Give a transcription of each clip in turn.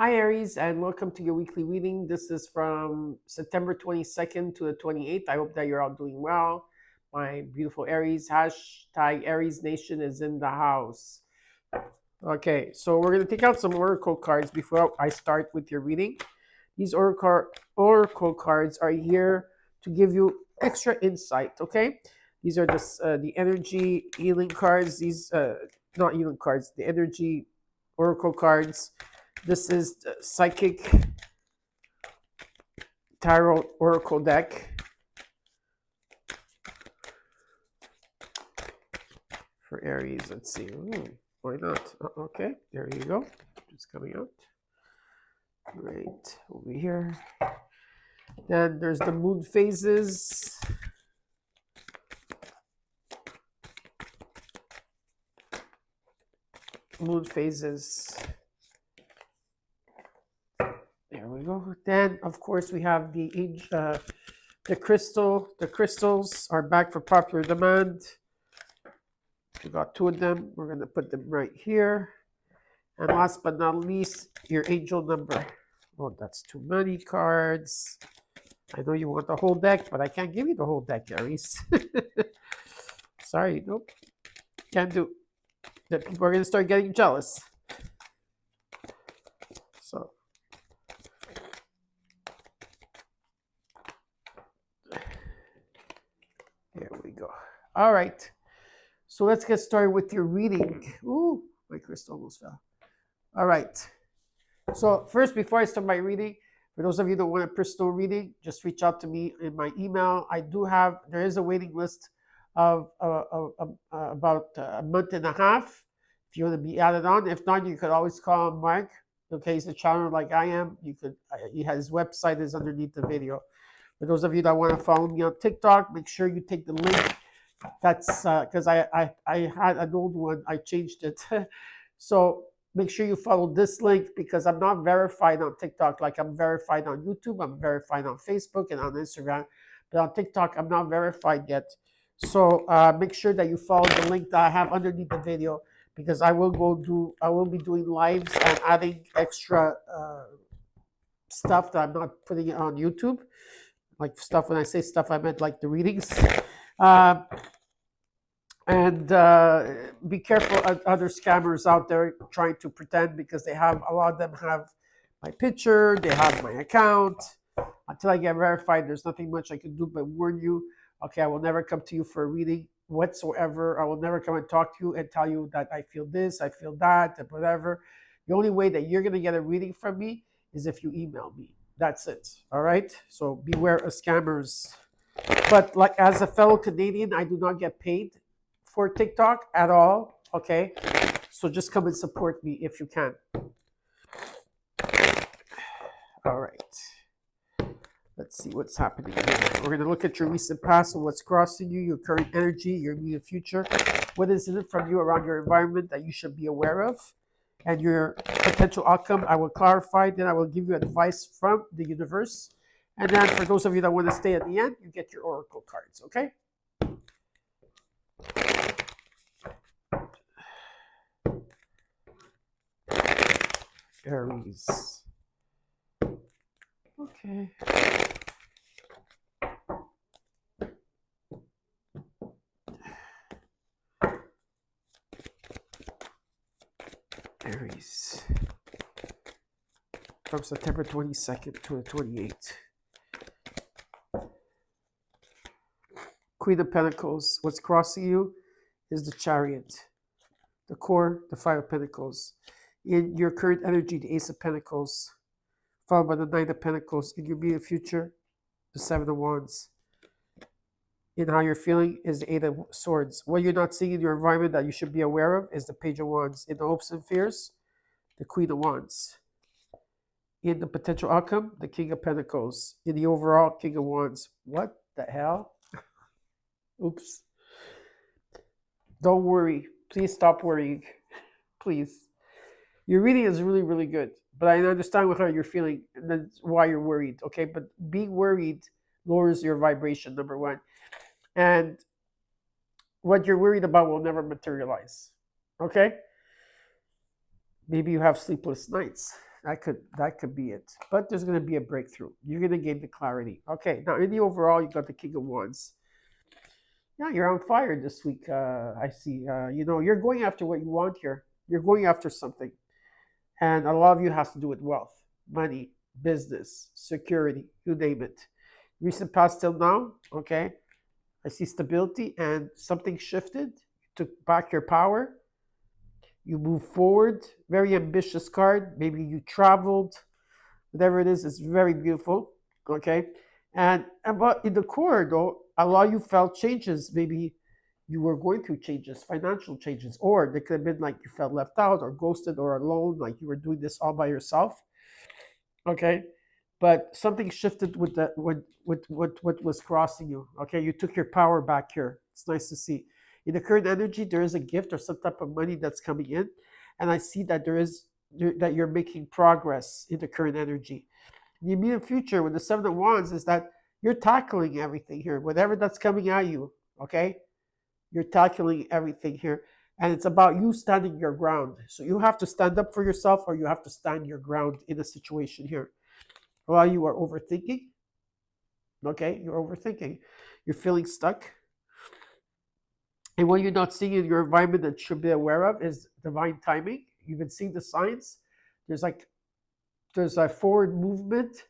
Hi, Aries, and welcome to your weekly reading. This is from September 22nd to the 28th. I hope that you're all doing well. My beautiful Aries, hashtag Aries Nation is in the house. Okay, so we're going to take out some oracle cards before I start with your reading. These oracle cards are here to give you extra insight, okay? These are the energy healing cards. These, not healing cards, the energy oracle cards. This is the Psychic Tarot Oracle deck for Aries. Let's see. Why not? Okay, there you go. It's coming out. Right over here. Then there's the moon phases. Moon phases. There we go. Then, of course, we have the crystal. The crystals are back for popular demand. We got two of them. We're going to put them right here. And last but not least, your angel number. Oh, that's too many cards. I know you want the whole deck, but I can't give you the whole deck, Aries. Sorry, nope. Can't do. That people are going to start getting jealous. So. There we go. All right. So let's get started with your reading. Ooh, my crystal almost fell. All right. So first, before I start my reading, for those of you that want a personal reading, just reach out to me in my email. There is a waiting list of about a month and a half if you want to be added on. If not, you could always call Mark. Okay, he's a channel like I am. His website is underneath the video. For those of you that want to follow me on TikTok, make sure you take the link. That's because I had an old one. I changed it. So make sure you follow this link because I'm not verified on TikTok like I'm verified on YouTube. I'm verified on Facebook and on Instagram. But on TikTok, I'm not verified yet. So make sure that you follow the link that I have underneath the video because I will be doing lives and adding extra stuff that I'm not putting it on YouTube. Like stuff, when I say stuff, I meant like the readings. And be careful of other scammers out there trying to pretend because a lot of them have my picture, they have my account. Until I get verified, there's nothing much I can do but warn you. Okay, I will never come to you for a reading whatsoever. I will never come and talk to you and tell you that I feel this, I feel that, and whatever. The only way that you're going to get a reading from me is if you email me. That's it. All right? So beware of scammers. But like as a fellow Canadian, I do not get paid for TikTok at all. Okay? So just come and support me if you can. All right. Let's see what's happening here. We're going to look at your recent past and what's crossing you, your current energy, your immediate future. What is it from you around your environment that you should be aware of? And your potential outcome, I will clarify. Then I will give you advice from the universe. And then for those of you that want to stay at the end, you get your oracle cards, okay? Aries. Okay. Aries. From September 22nd to the 28th. Queen of Pentacles. What's crossing you is the Chariot. The core, the Five of Pentacles. In your current energy, the Ace of Pentacles. Followed by the Nine of Pentacles. In your immediate future, the Seven of Wands. In how you're feeling is the Eight of Swords. What you're not seeing in your environment that you should be aware of is the Page of Wands. In the hopes and fears, the Queen of Wands. In the potential outcome, the King of Pentacles. In the overall, King of Wands. What the hell? Oops. Don't worry. Please stop worrying. Please. Your reading is really, really good. But I understand how you're feeling and that's why you're worried. Okay. But being worried lowers your vibration, number one. And what you're worried about will never materialize. Okay? Maybe you have sleepless nights. That could be it. But there's going to be a breakthrough. You're going to gain the clarity. Okay. Now in the overall, you got the King of Wands. Yeah, you're on fire this week. I see. You're going after what you want here. You're going after something, and a lot of you has to do with wealth, money, business, security. You name it. Recent past till now. Okay. I see stability and something shifted. You took back your power. You move forward. Very ambitious card. Maybe you traveled. Whatever it is, it's very beautiful. Okay. But in the core, though, a lot of you felt changes. Maybe you were going through changes, financial changes, or they could have been like you felt left out or ghosted or alone, like you were doing this all by yourself. Okay. But something shifted with the with what was crossing you. Okay, you took your power back here. It's nice to see. In the current energy, there is a gift or some type of money that's coming in, and I see that that you're making progress in the current energy. In the immediate future, with the Seven of Wands, is that you're tackling everything here, whatever that's coming at you. Okay, you're tackling everything here, and it's about you standing your ground. So you have to stand up for yourself, or you have to stand your ground in a situation here. While you are overthinking, okay, you're overthinking, you're feeling stuck. And what you're not seeing in your environment that you should be aware of is divine timing. You've been seeing the signs. There's a forward movement,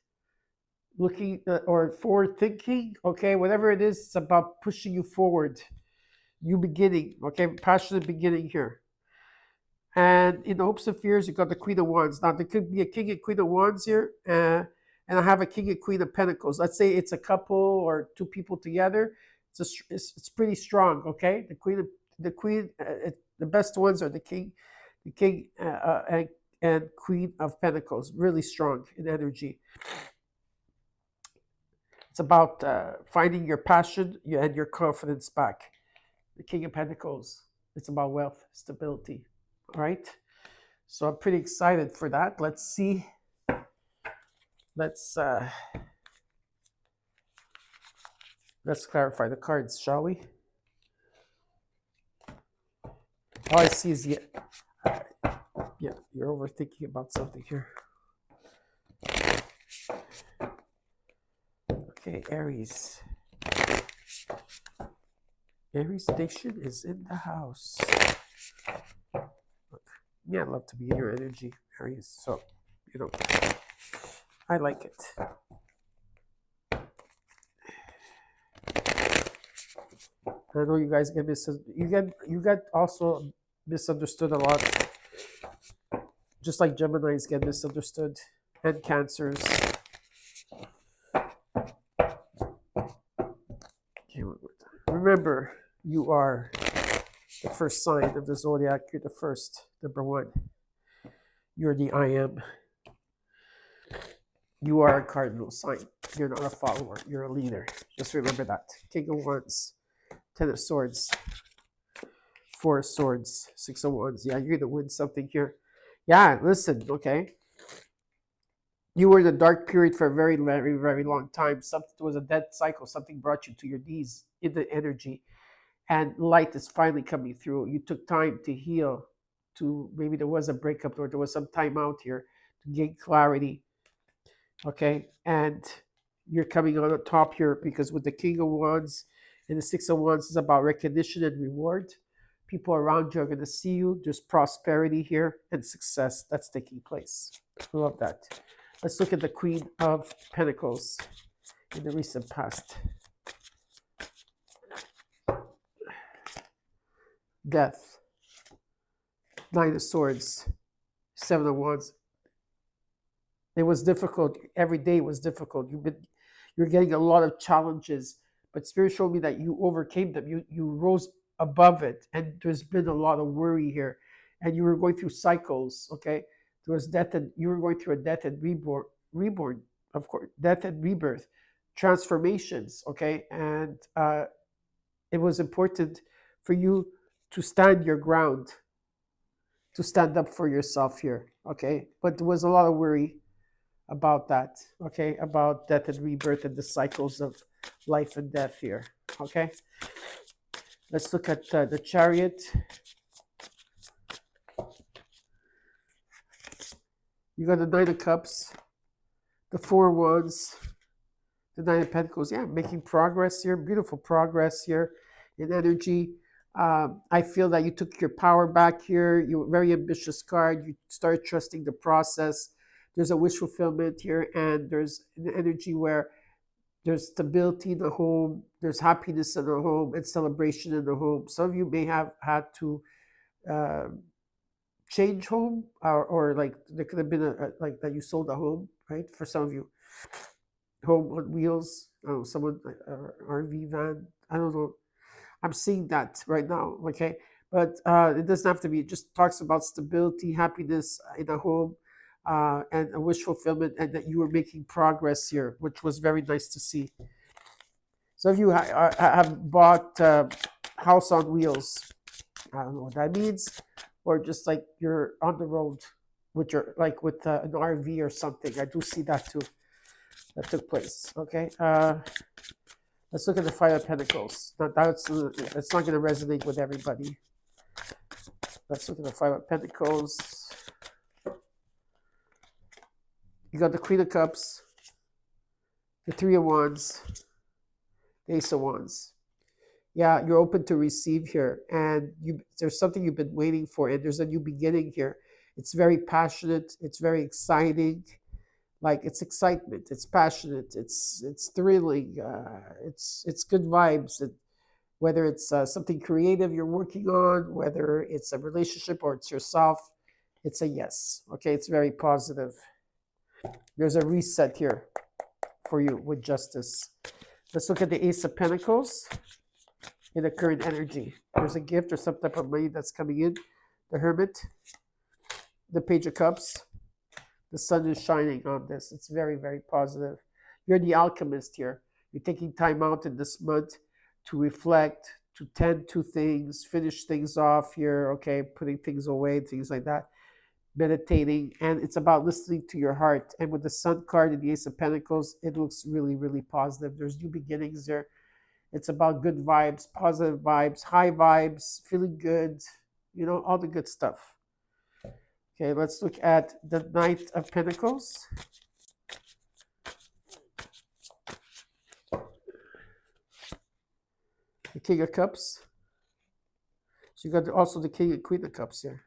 looking or forward thinking. Okay, whatever it is, it's about pushing you forward. New beginning. Okay, passionate beginning here. And in the hopes and fears, you got the Queen of Wands. Now there could be a King and Queen of Wands here, and I have a King and Queen of Pentacles. Let's say it's a couple or two people together. It's pretty strong. Okay, the best ones are the King and Queen of Pentacles. Really strong in energy. It's about finding your passion and your confidence back. The King of Pentacles. It's about wealth, stability. All right. So I'm pretty excited for that. Let's see. Let's clarify the cards, shall we? All I see is yeah, you're overthinking about something here. Okay, Aries. Aries station is in the house. Look, yeah, I'd love to be in your energy, Aries. So, I like it. I know you guys get also misunderstood a lot, just like Geminis get misunderstood, and Cancers. Okay, remember, you are the first sign of the zodiac. You're the first, number one. You're the I am. You are a cardinal sign. You're not a follower. You're a leader. Just remember that. King of Wands, Ten of Swords, Four of Swords, Six of Wands. Yeah, you're going to win something here. Yeah, listen, okay. You were in a dark period for a very, very, very long time. Something was a dead cycle. Something brought you to your knees in the energy. And light is finally coming through. You took time to heal. Maybe there was a breakup or there was some time out here to gain clarity. Okay, and you're coming on the top here because with the King of Wands and the Six of Wands is about recognition and reward. People around you are going to see you. There's prosperity here and success that's taking place. I love that. Let's look at the Queen of Pentacles in the recent past. Death. Nine of Swords. Seven of Wands. It was difficult. Every day was difficult. You're getting a lot of challenges, but Spirit showed me that you overcame them. You rose above it, and there's been a lot of worry here, and you were going through cycles. Okay, there was death, and you were going through a death and reborn, of course, death and rebirth, transformations. Okay, and it was important for you to stand your ground, to stand up for yourself here. Okay, but there was a lot of worry about that, okay, about death and rebirth and the cycles of life and death here. Okay, let's look at the Chariot. You got the Nine of Cups, the Four of Wands, the Nine of Pentacles. Yeah, making progress here, beautiful progress here in energy. I feel that you took your power back here. You were a very ambitious card. You started trusting the process. There's a wish fulfillment here, and there's an energy where there's stability in the home, there's happiness in the home, and celebration in the home. Some of you may have had to uh, change home, or like there could have been like that you sold a home, right? For some of you, home on wheels, someone RV van. I don't know. I'm seeing that right now. Okay, but it doesn't have to be. It just talks about stability, happiness in a home, and a wish fulfillment, and that you were making progress here, which was very nice to see. Some of you have bought house on wheels. I don't know what that means, or just like you're on the road with your with an RV or something. I do see that too. That took place. Okay. Let's look at the Five of Pentacles. That's not going to resonate with everybody. Let's look at the Five of Pentacles. You got the Queen of Cups, the Three of Wands, the Ace of Wands. Yeah, you're open to receive here, and there's something you've been waiting for, and there's a new beginning here. It's very passionate. It's very exciting. Like, it's excitement. It's passionate. It's thrilling. It's good vibes. Whether it's something creative you're working on, whether it's a relationship or it's yourself, it's a yes. Okay, it's very positive. There's a reset here for you with justice. Let's look at the Ace of Pentacles in the current energy. There's a gift or some type of money that's coming in. The Hermit, the Page of Cups. The sun is shining on this. It's very, very positive. You're the alchemist here. You're taking time out in this month to reflect, to tend to things, finish things off here, okay, putting things away, things like that, meditating, and it's about listening to your heart. And with the Sun card and the Ace of Pentacles, it looks really, really positive. There's new beginnings there. It's about good vibes, positive vibes, high vibes, feeling good, all the good stuff. Okay, let's look at the Knight of Pentacles. The King of Cups. So you got also the King and Queen of Cups here.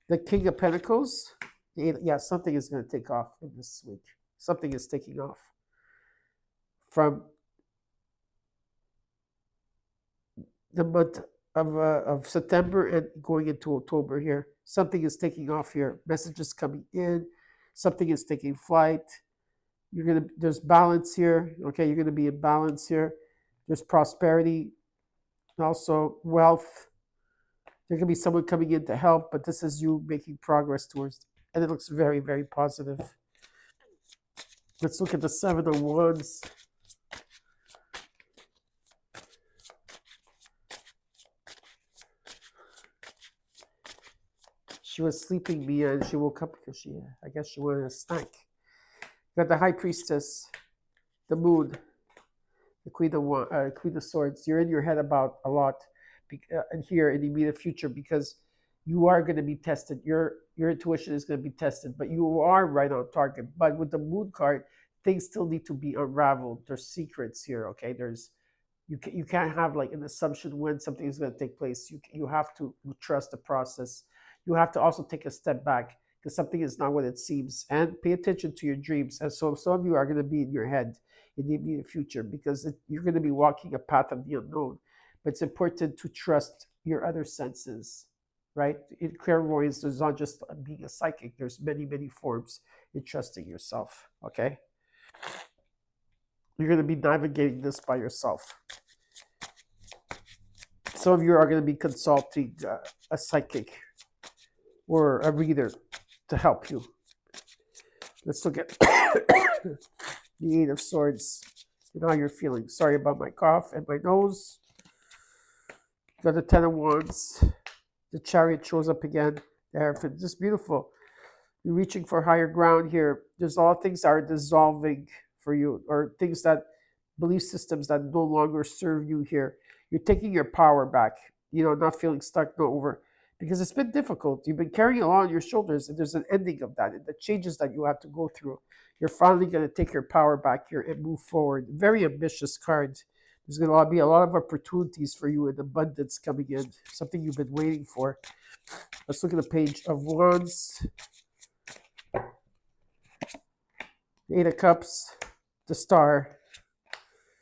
The King of Pentacles. Yeah, something is going to take off in this week. Something is taking off. From the month of September and going into October here. Something is taking off here. Messages coming in. Something is taking flight. There's balance here. Okay, you're gonna be in balance here. There's prosperity, also wealth. There can be someone coming in to help, but this is you making progress towards, and it looks very, very positive. Let's look at the Seven of Wands. She was sleeping, Mia, and she woke up because I guess she wanted a snack. You got the High Priestess, the Moon, the Queen of Swords. You're in your head about a lot here in the immediate future because you are going to be tested. Your intuition is going to be tested, but you are right on target. But with the Moon card, things still need to be unraveled. There's secrets here, okay? You can't have like an assumption when something is going to take place. You have to trust the process. You have to also take a step back because something is not what it seems, and pay attention to your dreams. And so some of you are going to be in your head in the immediate future because you're going to be walking a path of the unknown. But it's important to trust your other senses, right? In clairvoyance, there's not just being a psychic. There's many, many forms in trusting yourself, okay? You're going to be navigating this by yourself. Some of you are going to be consulting a psychic or a reader to help you. Let's look at the Eight of Swords and how you're feeling. Sorry about my cough and my nose. Got the Ten of Wands. The Chariot shows up again. There, just beautiful. You're reaching for higher ground here. There's a lot of things that are dissolving for you, or things that, belief systems that no longer serve you here. You're taking your power back, not feeling stuck over. because it's been difficult. You've been carrying a lot on your shoulders, and there's an ending of that, and the changes that you have to go through. You're finally going to take your power back here and move forward. Very ambitious card. There's going to be a lot of opportunities for you and abundance coming in, something you've been waiting for. Let's look at the Page of Wands, the Eight of Cups, the Star,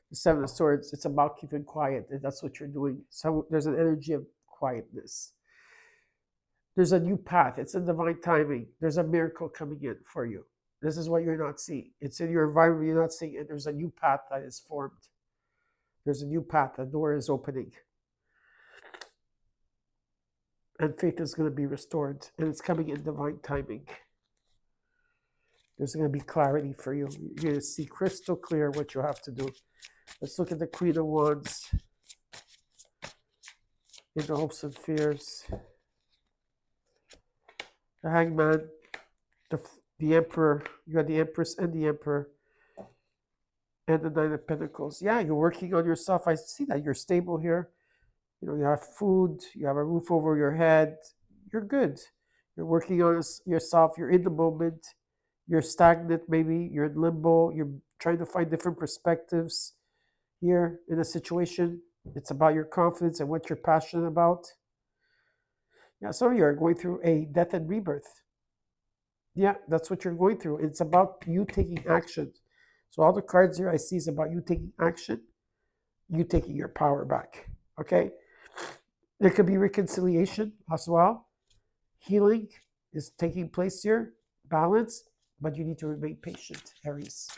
the Seven of Swords. It's about keeping quiet, and that's what you're doing. So there's an energy of quietness. There's a new path. It's in divine timing. There's a miracle coming in for you. This is what you're not seeing. It's in your environment you're not seeing, and there's a new path that is formed. There's a new path. A door is opening. And faith is going to be restored, and it's coming in divine timing. There's going to be clarity for you. You're going to see crystal clear what you have to do. Let's look at the Queen of Wands. In the hopes and fears. The Hangman. The Emperor. You got the Empress and the Emperor. And the Nine of Pentacles. Yeah, you're working on yourself. I see that you're stable here. You know, you have food. You have a roof over your head. You're good. You're working on yourself. You're in the moment. You're stagnant maybe. You're in limbo. You're trying to find different perspectives here in a situation. It's about your confidence and what you're passionate about. Yeah, some of you are going through a death and rebirth. Yeah, that's what you're going through. It's about you taking action. So all the cards here I see is about you taking action, you taking your power back. Okay? There could be reconciliation as well. Healing is taking place here. Balance, but you need to remain patient, Aries.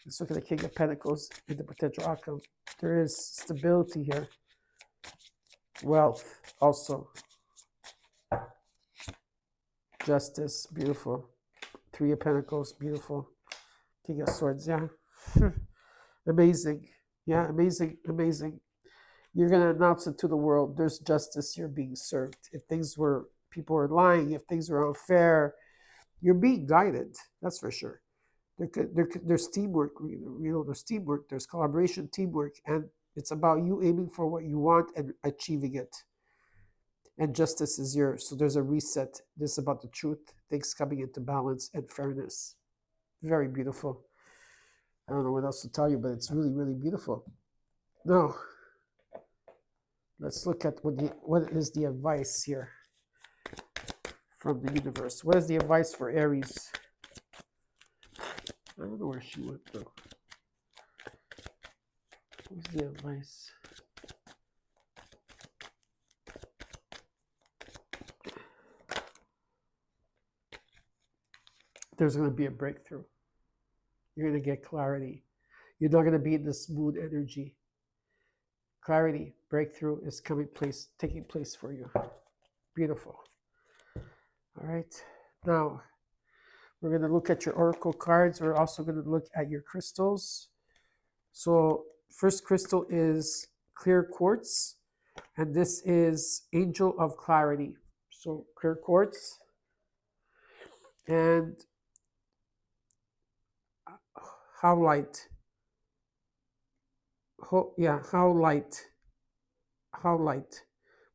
Let's look at the King of Pentacles and the potential outcome. There is stability here. Wealth also. Justice, beautiful. Three of Pentacles, beautiful. King of Swords, yeah. Amazing. Yeah, amazing, amazing. You're going to announce it to the world. There's justice here being served. If people are lying, if things are unfair, you're being guided. That's for sure. There's teamwork, there's teamwork, there's collaboration, teamwork, and it's about you aiming for what you want and achieving it. And justice is yours. So there's a reset. This is about the truth, things coming into balance and fairness. Very beautiful. I don't know what else to tell you, but it's really, really beautiful. Now, let's look at what is the advice here from the universe. What is the advice for Aries? I don't know where she went though. What's the advice? There's going to be a breakthrough. You're going to get clarity. You're not going to be in this mood energy. Clarity, breakthrough is taking place for you. Beautiful. All right. Now, we're going to look at your oracle cards. We're also going to look at your crystals. So, first crystal is clear quartz, and this is Angel of Clarity. So, clear quartz. And how light,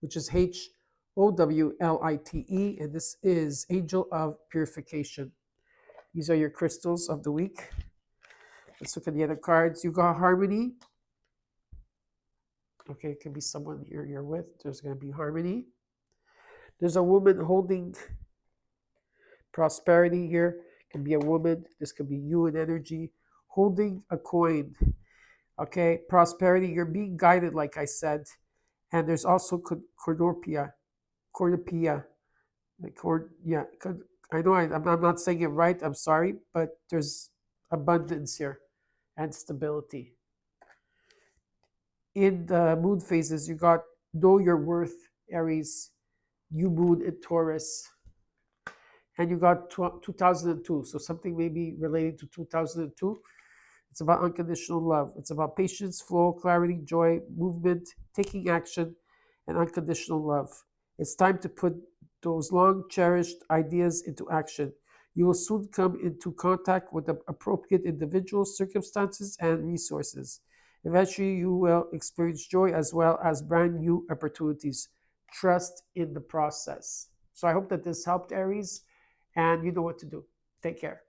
which is HOWLITE, and this is Angel of Purification. These are your crystals of the week. Let's look at the other cards. You got harmony. Okay, it can be someone you're with. There's going to be harmony. There's a woman holding prosperity here. It can be a woman. This could be you in energy. Holding a coin. Okay, prosperity. You're being guided, like I said. And there's also cornucopia. I know I'm not saying it right. I'm sorry, but there's abundance here and stability. In the moon phases, you got know your worth, Aries, new moon in Taurus, and you got 2002. So something maybe related to 2002. It's about unconditional love. It's about patience, flow, clarity, joy, movement, taking action, and unconditional love. It's time to put those long cherished ideas into action. You will soon come into contact with the appropriate individuals, circumstances, and resources. Eventually, you will experience joy as well as brand new opportunities. trust in the process. So I hope that this helped, Aries, and you know what to do. Take care.